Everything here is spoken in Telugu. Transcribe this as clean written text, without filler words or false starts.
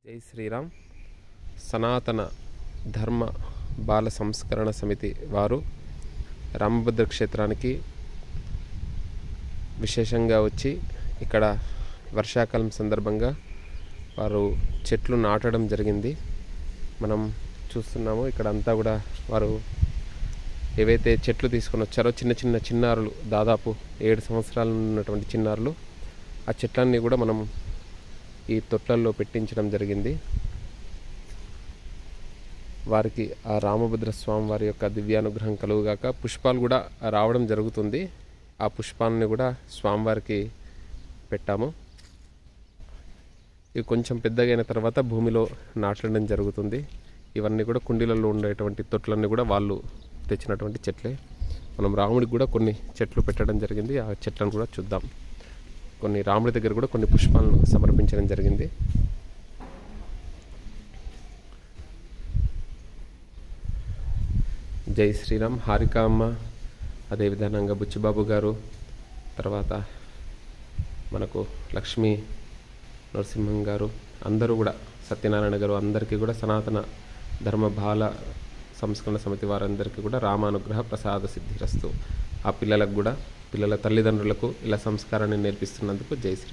జై శ్రీరామ్. సనాతన ధర్మ బాల సంస్కరణ సమితి వారు రామభద్ర క్షేత్రానికి విశేషంగా వచ్చి ఇక్కడ వర్షాకాలం సందర్భంగా వారు చెట్లు నాటడం జరిగింది. మనం చూస్తున్నాము ఇక్కడ అంతా కూడా వారు ఏవైతే చెట్లు తీసుకొని వచ్చారో చిన్న చిన్న చిన్నారులు, దాదాపు 7 సంవత్సరాలు ఉన్నటువంటి చిన్నారులు, ఆ చెట్లన్నీ కూడా మనం ఈ తొట్లల్లో పెట్టించడం జరిగింది. వారికి ఆ రామభద్ర స్వామి వారి యొక్క దివ్యానుగ్రహం కలుగుగాక. పుష్పాలు కూడా రావడం జరుగుతుంది. ఆ పుష్పాలని కూడా స్వామివారికి పెట్టాము. ఇవి కొంచెం పెద్దగైన తర్వాత భూమిలో నాటడం జరుగుతుంది. ఇవన్నీ కూడా కుండీలలో ఉండేటువంటి తొట్లన్నీ కూడా వాళ్ళు తెచ్చినటువంటి చెట్లే. మనం రాముడికి కూడా కొన్ని చెట్లు పెట్టడం జరిగింది. ఆ చెట్లను కూడా చూద్దాం. కొన్ని రాముడి దగ్గర కూడా కొన్ని పుష్పాలను సమర్పించడం జరిగింది. జై శ్రీరామ్. హారిక అమ్మ, అదేవిధంగా బుచ్చిబాబు గారు, తర్వాత మనకు లక్ష్మీ నరసింహం గారు, అందరూ కూడా సత్యనారాయణ గారు, అందరికీ కూడా సనాతన ధర్మ బాల సంస్కరణ సమితి వారందరికీ కూడా రామానుగ్రహ ప్రసాద సిద్ధిరస్తు. ఆ పిల్లలకు కూడా, పిల్లల తల్లిదండ్రులకు ఇలా సంస్కారాన్ని నేర్పిస్తున్నందుకు జై శ్రీ.